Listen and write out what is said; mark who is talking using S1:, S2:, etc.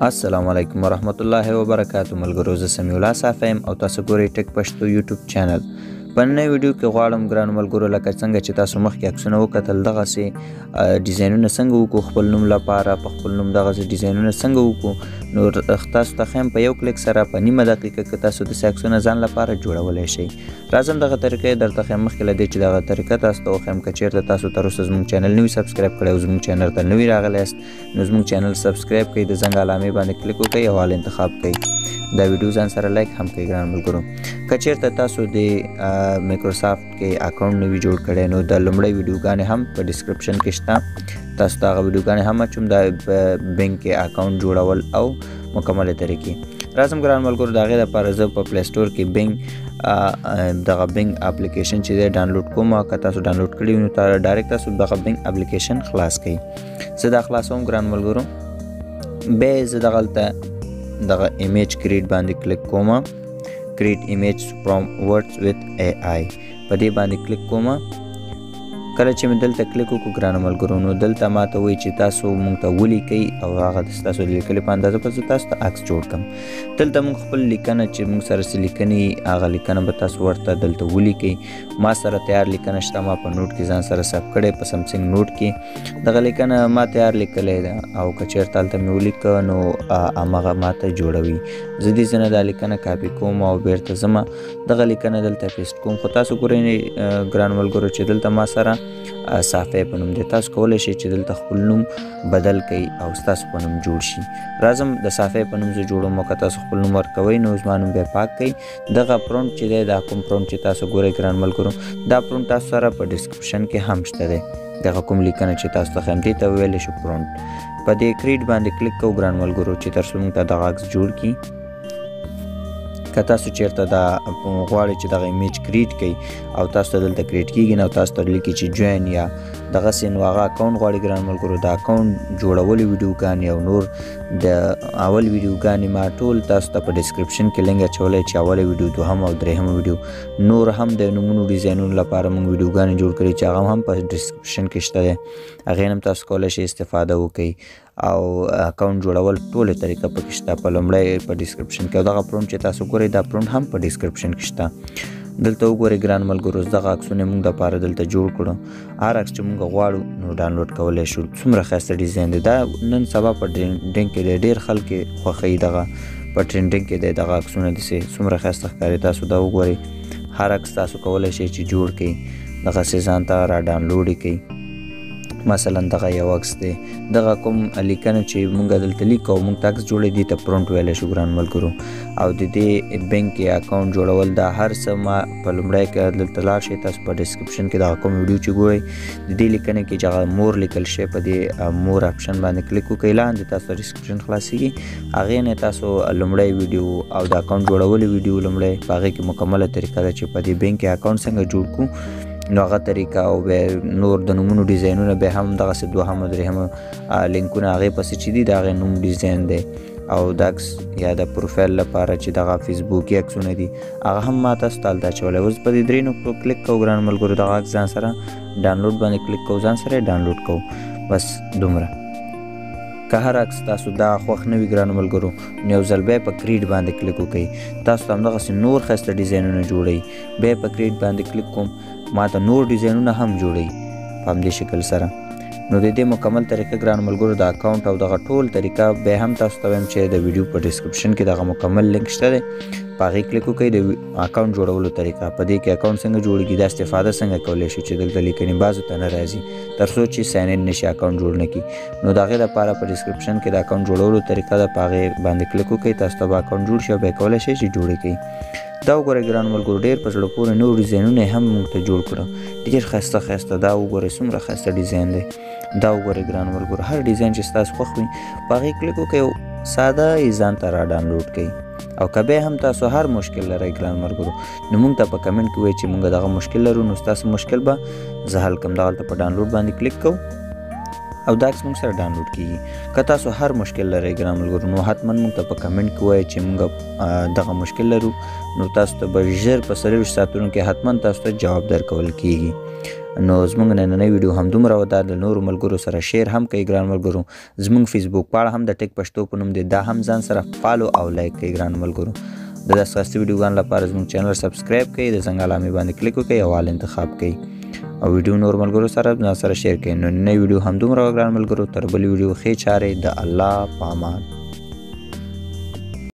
S1: السلام علیکم ورحمت الله وبرکاتو ملګرو، زه سمیع الله صافی یم او تاسو ګورئ ټیک پښتو یوټیوب چینل. په نننۍ ویډیو کې غواړم ګرانو ملګرو لکه څنګه چې تاسو مخکې عکسونه وکتل دغسې ډیزاینونه څنګه وکړو خپل نوم لپاره، په خپل نوم دغسې ډیزاینونه څنګه وکړو، نو تاسو ته ښیم په یو کلیک سره په نیمه دقیقه کې تاسو داسې عکسونه ځان لپاره جوړولی شئ. راځم دغه طریقه درته ښیم. مخکې له دې چې دغه طریقه تاسو ته وښیم، که چېرته تاسو تر اوسه زموږ چینل نوي سبسکرایب کړی او زموږ چینل ته نوي راغلی یاست نو زموږ چینل سبسکرایب کړئ، د زنګ علامې باندې کلیک وکړئ او حال انتخاب کړئ. دا ویډیو ځان سره لایک هم کړئ ګران ملګرو. که چېرته تاسو د مایکروسافټ کې اکاونټ نوي جوړ کړی نو د لومړۍ ویډیوګانې هم په ډسکرپشن کې شته، تاسو ته هغه ویډیوګانې هم اچوم د بینک کې اکاونټ جوړول او مکملې طریقې. راځم ګران ملګرو، د هغې دپاره زه په پلی سټور کې بینک دغه بینک اپلیکیشن چې دی ډاونلوډ کوم. که تاسو ډاونلوډ کړي وي نو ډایرکټ تاسو دغه بینک اپلیکیشن خلاص کړئ. زه دا خلاصوم ګران ملګرو. بیا زه دغلته دغه ایمیج کریټ باندې کلیک کوم، کریټ ایمیج فرام ورډز وذ AI په دې باندې کلیک کوم. کله چې مې دلته کلیک وکړو ګرانو ملګرو نو دلته ماته وایي چې تاسو موږ ته ولیکئ او هغه ستاسو د لیکلي په اندازه به زه تاسو ته عکس جوړ کړم. دلته موږ خپل لیکنه چې موږ سره څه لیکنې هغه لیکنه به تاسو ورته دلته ولیکئ. ما سره تیار لیکنه شته، ما په نوټ کې ځان سره ثبت کړی په سمسنګ نوټ کې. دغه لیکنه ما تیار لیکلی ده او که چېرته هلته مې ولیکه نو همغه ماته جوړوي. زه دې ځای نه دا لیکنه کاپي کوم او بیرته ځمه دغه لیکنه دلته پیسټ کوم. خو تاسو ګورئ ګران ملګرو چې دلته ما سره صافی په نوم دی. تاسو کولی شئ چې دلته خپل نوم بدل کړئ او ستاسو په نوم جوړ شي. راځم د صافی په نوم زه جوړوم او که تاسو خپل نوم ورکوئ نو زما نوم بیا پاک کړئ. دغه پرونټ چې دی دا کوم پرونټ چې تاسو ګورئ ګران ملګرو دا پرونټ تاسو سره په ډسکرپشن کې هم شته دی. دغه کوم لیکنه چې تاسو ته ښیم دې ته ویلی شو پرونټ. په دې کریټ باندې کلیک کوو ګران ملګرو چې تر څو موږ ته دغه عکس جوړ کړي. که تاسو چېرته دا غواړئ چې دغه ایمیج کریټ کړئ او تاسو ته دلته کریټ کېږي نو تاسو ته لیکي چې جوین یا دغسې نو هغه اکاونټ غواړي ګران ملګرو. د اکاونټ جوړولې ویډیوګانې او نور د اول ویډیوګانې ما ټول تاسو ته په ډسکرپشن کې لینک اچولی چې اوله ویډیو، دوهم او درېیمه ویډیو، نور هم د نومونو ډیزاینونو لپاره موږ ویډیوګانې جوړ کړي چې هغه هم په ډسکرپشن کې شته دی. هغې نه هم تاسو کولی شئ استفاده وکړئ او اکاونټ جوړول ټولې طریقه پکې شته. په لومړی په ډسکرپشن کې او دغه پرونټ چې تاسو ګورئ دا پرونټ هم په ډسکرپشن کې شته. دلته وګورئ ګران ملګرو دغه عکسونه موږ دپاره دلته جوړ کړو. هر عکس چې موږ غواړو نو ډاونلوډ کولی شو. څومره ښایسته ډیزاین دی. دا نن سبا په ټرینډینګ کې دی، ډېر خلک یې خوښوي. دغه په ټرینډینګ کې دی دغه عکسونه داسې څومره ښایسته ښکاري. تاسو دا وګورئ، هر عکس تاسو کولی شئ چې جوړ کړئ، دغسې ځان ته را ډاونلوډ یې کړئ. مثلا دغه یو عکس دی، دغه کوم لیکنه چې موږ دلته لیکو او موږ ته عکس جوړی دی ته پرونټ ویلی شو ګران ملګرو. او د دې بینک کې اکاونټ جوړول دا هر څه ما په لومړی کې دلته لاړ شئ تاسو په ډسکرپشن کې دغه کوم ویډیو چې ګورئ د دې لیکنې کې چې هغه مور لیکل شوی په دې مور اپشن باندې کلیک وکړئ. لاندې تاسو ته ډسکرپشن خلاصیږي، هغې نه تاسو لومړی ویډیو او د اکاونټ جوړولو ویډیو لومړی په هغې کې مکمله طریقه ده چې په دې بینک کې اکاونټ څنګه جوړ کړو نو هغه طریقه او بیا نور د نومونو ډیزاینونه بیا هم دغسې دوهم او درېیمه لینکونه هغې پسې چې دي د هغې نوم ډیزاین دی. او د عکس یا د پروفایل لپاره چې دغه فیسبوکي عکسونه دي هغه هم ما تاسو ته هلته اچولی. اوس په دې درې نقطو کلیک کوو ګران ملګرو، دغه عکس ځان سره ډاونلوډ باندې کلیک کوو، ځان سره یې ډاونلوډ کوو. بس دومره. که هر عکس تاسو دا خوښ نه وي ګرانو ملګرو نو یو ځل بیا په کریټ باندې کلیک وکړئ. تاسو ته همدغسې نور ښایسته ډیزاینونه جوړوئ. بیا په کریټ باندې کلیک کوم، ما ته نور ډیزاینونه هم جوړوئ په همدې شکل سره. نو د دې مکمل طریقه ګرانو ملګرو د اکاونټ او دغه ټول طریقه بیا هم تاسو ته وایم چې د ویډیو په ډسکرپشن کې دغه مکمل لینک شته دی، په هغې کلیک وکړئ. د اکاونټ جوړولو طریقه په دې کې اکاونټ څنګه جوړېږي، دا استفاده څنګه کولی شو چې دلته لیکنې بعضو ته نه راځي تر څو چې ساین ان نشي اکاونټ جوړ نه کړي. نو د هغې دپاره په ډسکرپشن کې د اکاونټ جوړولو طریقه ده، په هغې باندې کلیک وکړئ. تاسو ته به اکاونټ جوړ شي او بیا کولی شئ چې جوړ یې کړئ. دا وګورئ ګرانو ملګرو ډېر په زړه پورې نور ډیزاینونه هم موږ ته جوړ کړه، ډېر ښایسته ښایسته. دا وګورئ څومره ښایسته ډیزاین دی. دا وګورئ ګرانو ملګرو هر ډیزاین چې ستاسو خوښ وي په هغې کلیک وکړئ او ساده یې ځان ته را ډاونلوډ کړئ. او که بیا هم تاسو هر مشکل لرئ ګران ملګرو نو موږ ته په کمنټ کې وایئ چې موږ دغه مشکل لرو نو ستاسو مشکل به زه حل کړم. دغلته په ډاونلوډ باندې کلیک کوو او دا عکس موږ سره ډاونلوډ کېږي. که تاسو هر مشکل لرئ ګران ملګرو نو حتما موږ ته په کمنټ کې وایئ چې موږ دغه مشکل لرو نو تاسو ته به ژر په 24 ساعتونو کې حتما تاسو ته جواب درکول کېږي. نو زموږ نننۍ ویډیو همدومره وه. دا د نورو ملګرو سره شیر هم کوئ ګران ملګرو. زموږ فیسبوک پاڼه هم د ټیک پښتو په نوم دی، دا هم ځان سره فالو او لایک کوئ ګران ملګرو. د داسې ښایسته ویډیوګانو لپاره زموږ چینل سبسکرایب کړئ، د زنګ علامې باندې کلیک وکړئ او آل انتخاب کړئ او ویډیو نور ملګرو سره ځان سره شیر کړئ. نو نننۍ ویډیو همدومره وه ګران ملګرو. تر بلې ویډیو ښې چارې د الله په امان.